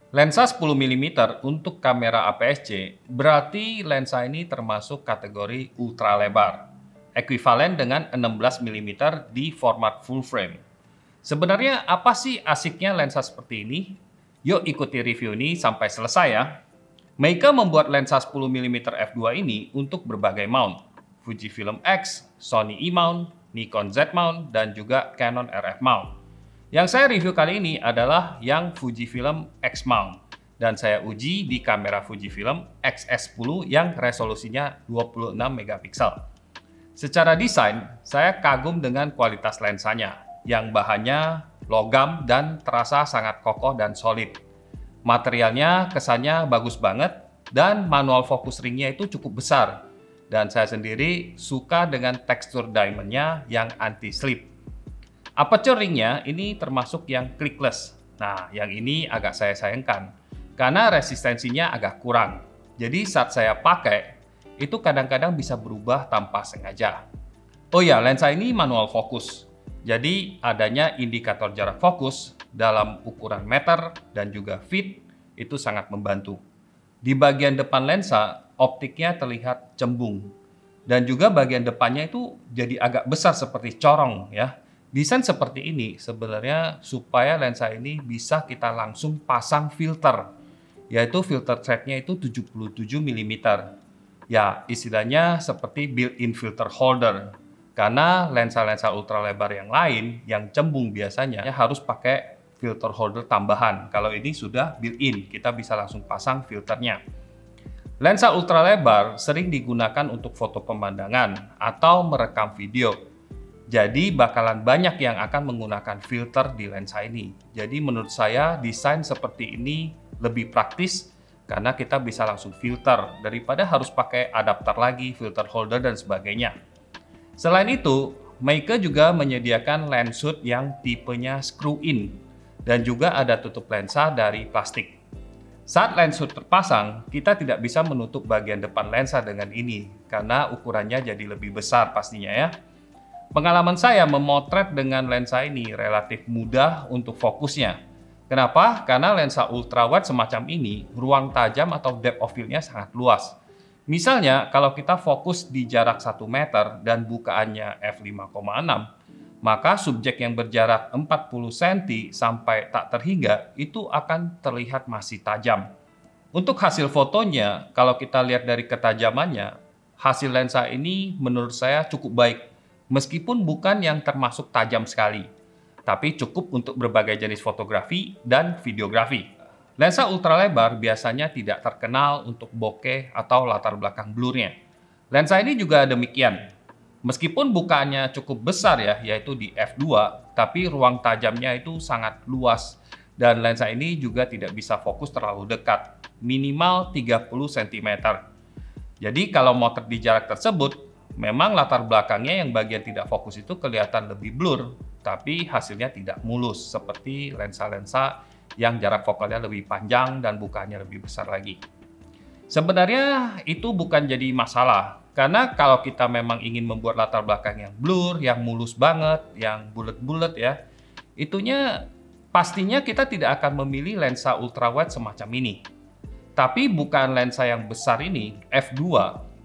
Lensa 10 mm untuk kamera APS-C berarti lensa ini termasuk kategori ultra lebar, ekuivalen dengan 16 mm di format full frame. Sebenarnya apa sih asiknya lensa seperti ini? Yuk ikuti review ini sampai selesai ya. Meike membuat lensa 10 mm f2 ini untuk berbagai mount, Fujifilm X, Sony E-mount, Nikon Z-mount, dan juga Canon RF mount. Yang saya review kali ini adalah yang Fujifilm X mount dan saya uji di kamera Fujifilm X-S10 yang resolusinya 26 megapiksel. Secara desain, saya kagum dengan kualitas lensanya yang bahannya logam dan terasa sangat kokoh dan solid. Materialnya kesannya bagus banget dan manual focus ringnya itu cukup besar. Dan saya sendiri suka dengan tekstur diamondnya yang anti-slip. Aperture ringnya ini termasuk yang clickless. Nah, yang ini agak saya sayangkan karena resistensinya agak kurang. Jadi saat saya pakai, itu kadang-kadang bisa berubah tanpa sengaja. Oh ya, lensa ini manual fokus. Jadi adanya indikator jarak fokus dalam ukuran meter dan juga feet itu sangat membantu. Di bagian depan lensa, optiknya terlihat cembung. Dan juga bagian depannya itu jadi agak besar seperti corong ya. Desain seperti ini sebenarnya supaya lensa ini bisa kita langsung pasang filter, yaitu filter thread-nya itu 77 mm. Ya, istilahnya seperti built-in filter holder. Karena lensa-lensa ultralebar yang lain yang cembung biasanya harus pakai filter holder tambahan. Kalau ini sudah built-in, kita bisa langsung pasang filternya. Lensa ultralebar sering digunakan untuk foto pemandangan atau merekam video. Jadi bakalan banyak yang akan menggunakan filter di lensa ini. Jadi menurut saya desain seperti ini lebih praktis karena kita bisa langsung filter daripada harus pakai adapter lagi, filter holder dan sebagainya. Selain itu, Meike juga menyediakan lens hood yang tipenya screw in dan juga ada tutup lensa dari plastik. Saat lens hood terpasang, kita tidak bisa menutup bagian depan lensa dengan ini karena ukurannya jadi lebih besar pastinya ya. Pengalaman saya memotret dengan lensa ini relatif mudah untuk fokusnya. Kenapa? Karena lensa ultrawide semacam ini, ruang tajam atau depth of field-nya sangat luas. Misalnya, kalau kita fokus di jarak 1 meter dan bukaannya f5,6, maka subjek yang berjarak 40 cm sampai tak terhingga itu akan terlihat masih tajam. Untuk hasil fotonya, kalau kita lihat dari ketajamannya, hasil lensa ini menurut saya cukup baik. Meskipun bukan yang termasuk tajam sekali, tapi cukup untuk berbagai jenis fotografi dan videografi. Lensa ultralebar biasanya tidak terkenal untuk bokeh atau latar belakang blurnya. Lensa ini juga demikian. Meskipun bukaannya cukup besar ya, yaitu di f2, tapi ruang tajamnya itu sangat luas. Dan lensa ini juga tidak bisa fokus terlalu dekat, minimal 30 cm. Jadi kalau motret di jarak tersebut, memang latar belakangnya yang bagian tidak fokus itu kelihatan lebih blur, tapi hasilnya tidak mulus seperti lensa-lensa yang jarak fokalnya lebih panjang dan bukaannya lebih besar lagi. Sebenarnya itu bukan jadi masalah, karena kalau kita memang ingin membuat latar belakang yang blur, yang mulus banget, yang bulat-bulat ya, itunya pastinya kita tidak akan memilih lensa ultrawide semacam ini. Tapi bukan lensa yang besar ini, f2,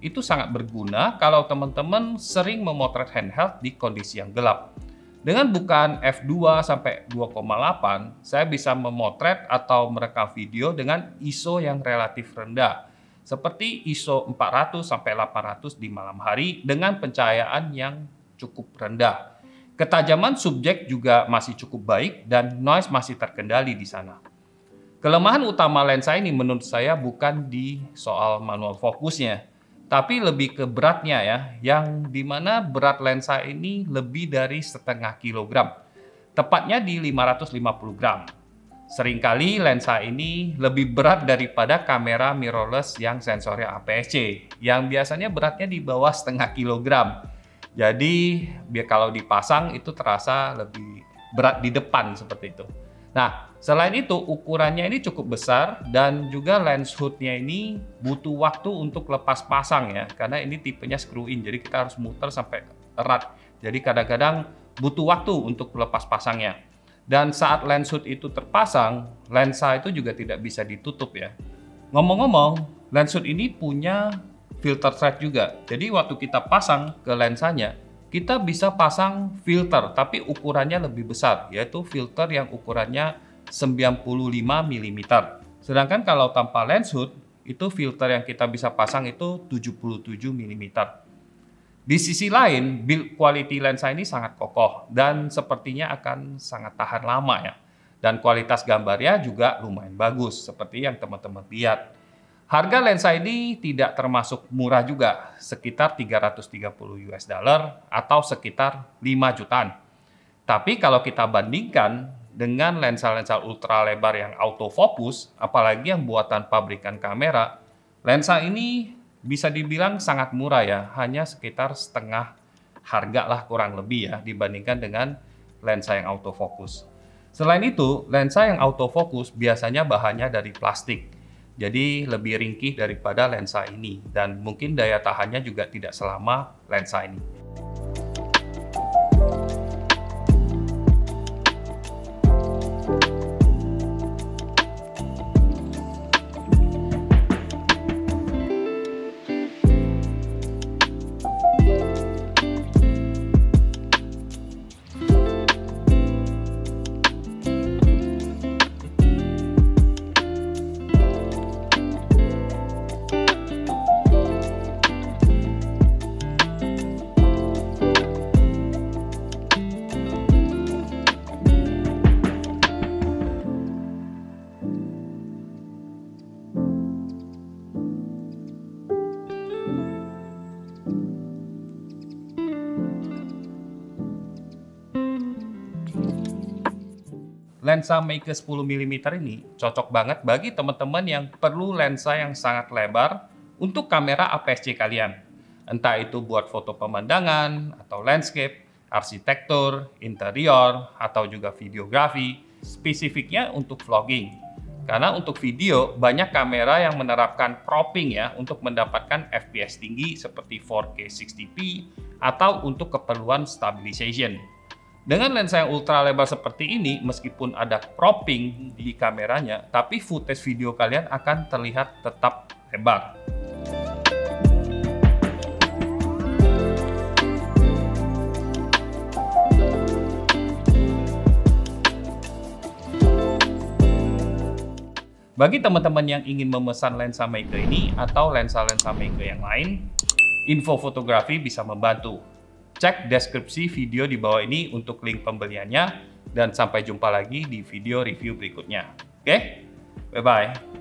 itu sangat berguna kalau teman-teman sering memotret handheld di kondisi yang gelap. Dengan bukaan f2 sampai 2,8, saya bisa memotret atau merekam video dengan ISO yang relatif rendah, seperti ISO 400 sampai 800 di malam hari dengan pencahayaan yang cukup rendah. Ketajaman subjek juga masih cukup baik dan noise masih terkendali di sana. Kelemahan utama lensa ini menurut saya bukan di soal manual fokusnya, tapi lebih ke beratnya ya, yang dimana berat lensa ini lebih dari setengah kilogram, tepatnya di 550 gram. Seringkali lensa ini lebih berat daripada kamera mirrorless yang sensornya APS-C, yang biasanya beratnya di bawah setengah kilogram. Jadi kalau dipasang itu terasa lebih berat di depan seperti itu. Nah, selain itu ukurannya ini cukup besar dan juga lens hood-nya ini butuh waktu untuk lepas pasang ya, karena ini tipenya screw in, jadi kita harus muter sampai erat. Jadi kadang-kadang butuh waktu untuk lepas pasangnya. Dan saat lens hood itu terpasang, lensa itu juga tidak bisa ditutup ya. Ngomong-ngomong, lens hood ini punya filter thread juga. Jadi waktu kita pasang ke lensanya, kita bisa pasang filter tapi ukurannya lebih besar, yaitu filter yang ukurannya 95 mm. Sedangkan kalau tanpa lens hood, itu filter yang kita bisa pasang itu 77 mm. Di sisi lain, build quality lensa ini sangat kokoh dan sepertinya akan sangat tahan lama ya. Dan kualitas gambarnya juga lumayan bagus seperti yang teman-teman lihat. Harga lensa ini tidak termasuk murah juga, sekitar 330 US dollar atau sekitar 5 jutaan. Tapi kalau kita bandingkan dengan lensa-lensa ultra lebar yang autofocus, apalagi yang buatan pabrikan kamera, lensa ini bisa dibilang sangat murah ya, hanya sekitar setengah harga lah kurang lebih ya dibandingkan dengan lensa yang autofocus. Selain itu, lensa yang autofocus biasanya bahannya dari plastik, jadi lebih ringkih daripada lensa ini dan mungkin daya tahannya juga tidak selama lensa ini. Lensa Meike 10 mm ini cocok banget bagi teman-teman yang perlu lensa yang sangat lebar untuk kamera APS-C kalian. Entah itu buat foto pemandangan, atau landscape, arsitektur, interior, atau juga videografi, spesifiknya untuk vlogging. Karena untuk video, banyak kamera yang menerapkan cropping ya untuk mendapatkan FPS tinggi seperti 4K 60p atau untuk keperluan stabilization. Dengan lensa yang ultra lebar seperti ini, meskipun ada cropping di kameranya, tapi footage video kalian akan terlihat tetap lebar. Bagi teman-teman yang ingin memesan lensa Meike ini atau lensa-lensa Meike yang lain, info fotografi bisa membantu. Cek deskripsi video di bawah ini untuk link pembeliannya dan sampai jumpa lagi di video review berikutnya. Oke? Bye-bye.